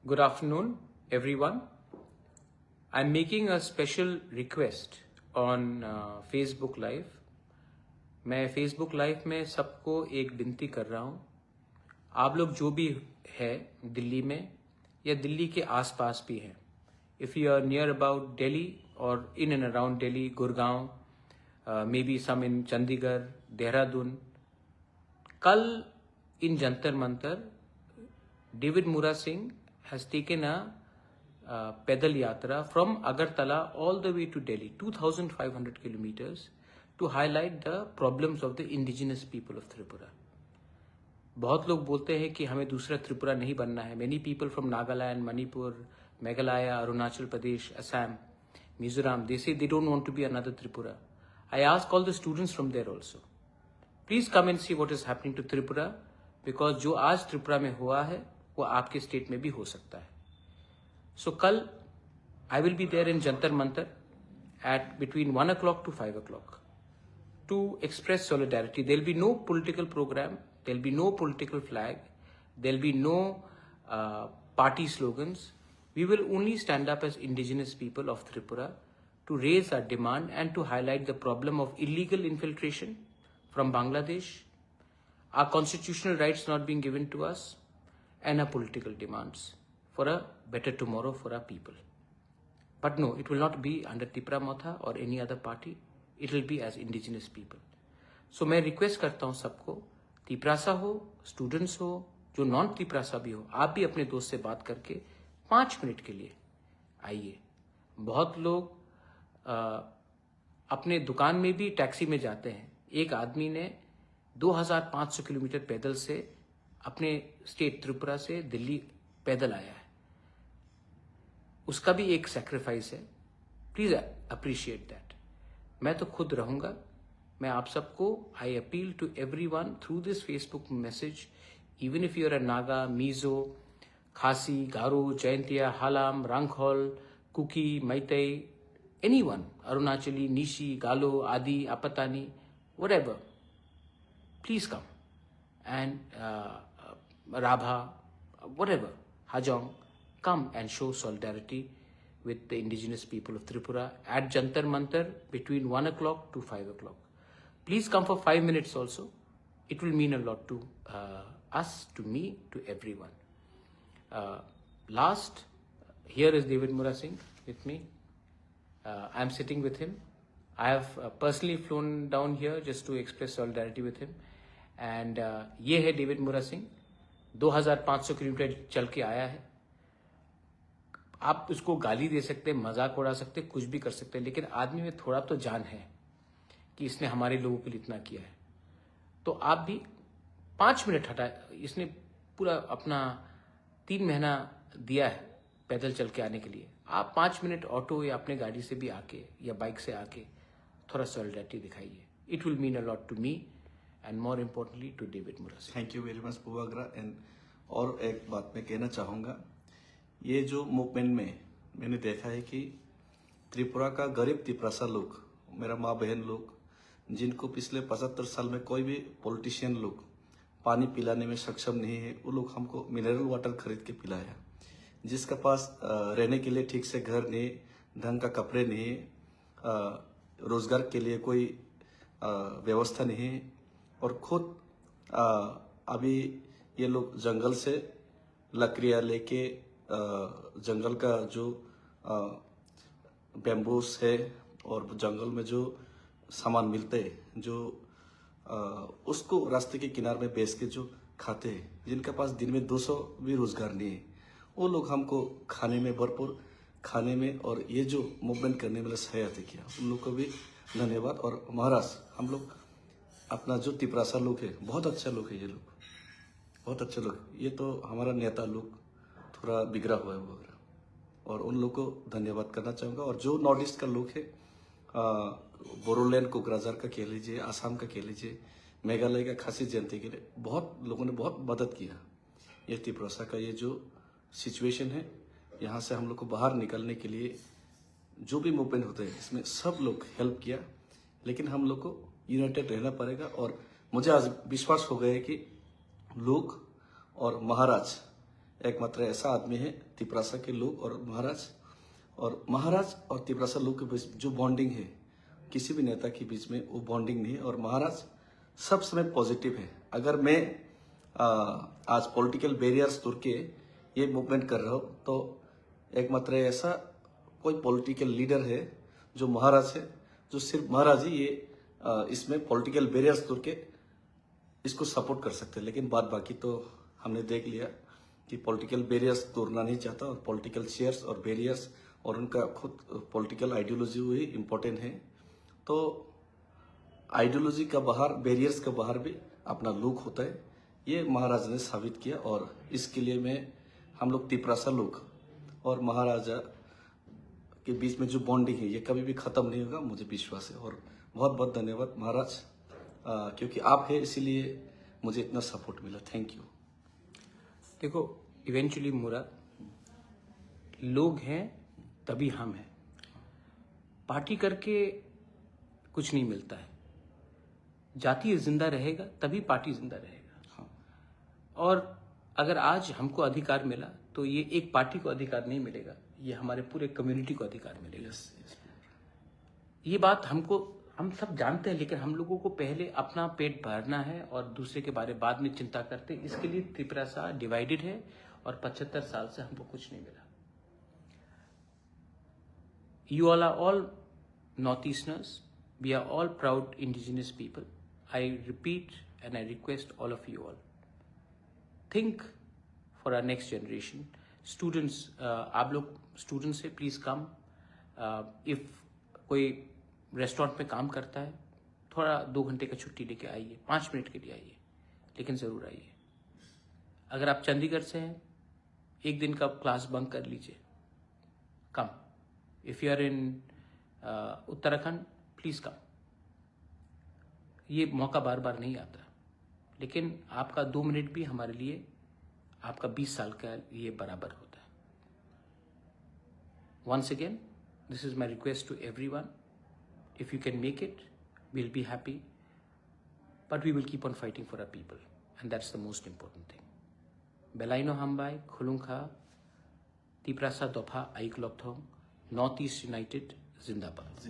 Good afternoon, everyone. I'm making a special request on Facebook Live. मैं Facebook Live में सबको एक विनती कर रहा हूँ. आप लोग जो भी है दिल्ली में या दिल्ली के आसपास भी हैं, if you are near about Delhi or in and around Delhi, Gurgaon, maybe some in Chandigarh, Dehradun, कल in Jantar Mantar, David Mura Singh has taken a pedal yatra from Agartala all the way to Delhi, 2,500 kilometers, to highlight the problems of the indigenous people of Tripura. बहुत लोग बोलते हैं कि हमें दूसरा त्रिपुरा नहीं बनना है. Many people from Nagaland, Manipur, Meghalaya, Arunachal Pradesh, Assam, Mizoram, they say they don't want to be another Tripura. I ask all the students from there also, please come and see what is happening to Tripura, because जो आज त्रिपुरा में हुआ है वो आपके state में भी हो सकता है. So कल I will be there in Jantar Mantar at between 1 o'clock to 5 o'clock to express solidarity. There will be no political program, there will be no political flag, there will be no party slogans. We will only stand up as indigenous people of Tripura to raise our demand and to highlight the problem of illegal infiltration from Bangladesh, our constitutional rights not being given to us, and our political demands for a better tomorrow for our people. But no, it will not be under Tipra Motha or any other party. It will be as indigenous people. So मैं request करता हूँ सबको, तिपरासा हो, students हो, जो non Tiprasa भी हो, आप भी अपने दोस्त से बात करके 5 मिनट के लिए आइए. बहुत लोग अपने दुकान में भी टैक्सी में जाते हैं. एक आदमी ने 2500 किलोमीटर पैदल से अपने स्टेट त्रिपुरा से दिल्ली पैदल आया है. उसका भी एक सैक्रिफाइस है. Please appreciate that. मैं तो खुद रहूंगा. मैं आप सबको I appeal to everyone through this Facebook message, even if you are a Naga, Mizo, Khasi, Garo, Jaintia, Halam, Rangkhol, Kuki, Meitei, anyone, Arunachali, Nishi, Galo, Adi, Apatani, whatever, please come. And Rabha, whatever, Hajong, come and show solidarity with the indigenous people of Tripura at Jantar Mantar between 1 o'clock to 5 o'clock. Please come for 5 minutes also. It will mean a lot to us, to me, to everyone. Last, here is David Mura Singh with me. I am sitting with him. I have personally flown down here just to express solidarity with him. And ये है David Mura Singh. 2500 kilometre चल के आया है. आप उसको गाली दे सकते, मजाक उड़ा सकते, कुछ भी कर सकते, लेकिन आदमी में थोड़ा तो जान है कि इसने हमारे लोगों के लिए इतना किया है. तो आप भी 5 मिनट हटा. इसने पूरा अपना 3 महीना दिया है पैदल चल के आने के लिए. आप 5 मिनट ऑटो या अपने गाड़ी से भी आके या बाइक से आके थोड़ा सॉलिडारिटी दिखाइए. It will mean a lot to me and more importantly to David Mura Singh. Thank you very much Puwagra. And और एक बात मैं कहना चाहूँगा, ये जो मूवमेंट में मैंने देखा है कि त्रिपुरा का गरीब तिपरासा लोग, मेरा माँ बहन लोग, जिनको पिछले 75 साल में कोई भी पॉलिटिशियन लोग पानी पिलाने में सक्षम नहीं है, वो लोग हमको मिनरल वाटर खरीद के पिलाया. जिसका पास रहने के लिए ठीक से घर नहीं, ढंग का कपड़े नहीं, रोजगार के लिए कोई व्यवस्था नहीं, और खुद अभी ये लोग जंगल से लकड़ियाँ लेके जंगल का जो बैम्बूस है और जंगल में जो सामान मिलते हैं, जो उसको रास्ते के किनारे में बेच के जो खाते हैं, जिनके पास दिन में 200 भी रोजगार नहीं है, वो लोग हमको खाने में भरपूर खाने में और ये जो मूवमेंट करने में सहायता किया, उन लोग को भी धन्यवाद. और महाराज, हम लोग अपना जो तिपरासा लोग है, बहुत अच्छा लोग है, ये लोग बहुत अच्छे लोग. ये तो हमारा नेता लोग थोड़ा बिगड़ा हुआ है वगैरह, और उन लोग को धन्यवाद करना चाहूँगा. और जो नॉर्थ ईस्ट का लोग है, बोरोलैंड, कोकराझार का कह लीजिए, आसाम का कह लीजिए, मेघालय का खासी जयंती के लिए बहुत लोगों ने बहुत मदद किया. ये तिपरासा का ये जो सिचुएशन है, यहाँ से हम लोग को बाहर निकलने के लिए जो भी मूवमेंट होते हैं, इसमें सब लोग हेल्प किया. लेकिन हम लोग को यूनाइटेड रहना पड़ेगा. और मुझे आज विश्वास हो गया है कि लोग और महाराज एकमात्र ऐसा आदमी है तिपरासा के लोग और महाराज और तिपरासा लोग के बीच जो बॉन्डिंग है, किसी भी नेता के बीच में वो बॉन्डिंग नहीं है। और महाराज सब समय पॉजिटिव है। अगर मैं आज पॉलिटिकल बैरियर्स तोड़ के ये मूवमेंट कर रहा हूँ तो एकमात्र ऐसा कोई पॉलिटिकल लीडर है जो महाराज है, जो सिर्फ महाराज ही ये इसमें पॉलिटिकल बैरियर्स तोड़ के इसको सपोर्ट कर सकते हैं। लेकिन बाकी तो हमने देख लिया कि पॉलिटिकल बैरियर्स तोड़ना नहीं चाहता और पॉलिटिकल शेयर्स और बैरियर्स और उनका खुद पॉलिटिकल आइडियोलॉजी हुई इम्पोर्टेंट है। तो आइडियोलॉजी का बाहर, बैरियर्स का बाहर भी अपना लुक होता है, ये महाराज ने साबित किया। और इसके लिए हम लोग तिपरासा लोग और महाराजा के बीच में जो बॉन्डिंग है ये कभी भी खत्म नहीं होगा, मुझे विश्वास है। और बहुत बहुत धन्यवाद महाराज, क्योंकि आप है इसीलिए मुझे इतना सपोर्ट मिला। Thank you. देखो, इवेंचुअली मुराद, लोग हैं तभी हम हैं। पार्टी करके कुछ नहीं मिलता है। जाति जिंदा रहेगा तभी पार्टी जिंदा रहेगा। हाँ। और अगर आज हमको अधिकार मिला तो ये एक पार्टी को अधिकार नहीं मिलेगा, ये हमारे पूरे कम्युनिटी को अधिकार मिलेगा। ये बात हम सब जानते हैं, लेकिन हम लोगों को पहले अपना पेट भरना है और दूसरे के बारे बाद में चिंता करते हैं। इसके लिए तिपरासा डिवाइडेड है और 75 साल से हमको कुछ नहीं मिला। You all are all Northeasterners. We are all proud indigenous people. I repeat and I request all of you all, think for our next generation. Students, आप लोग स्टूडेंट्स है, प्लीज कम। इफ कोई रेस्टोरेंट में काम करता है, थोड़ा 2 घंटे का छुट्टी लेके आइए, 5 मिनट के लिए आइए, लेकिन ज़रूर आइए। अगर आप चंडीगढ़ से हैं, 1 दिन का क्लास बंक कर लीजिए, come. If you are in Uttarakhand, please come. ये मौका बार बार नहीं आता, लेकिन आपका 2 मिनट भी हमारे लिए आपका 20 साल का ये बराबर होता है। Once again, this is my request to everyone. If you can make it, we'll be happy. But we will keep on fighting for our people. And that's the most important thing. Belaino Hambai, Khulungkha, Tiprasa Dopha, Aiklopthong, Northeast United, Zindabad.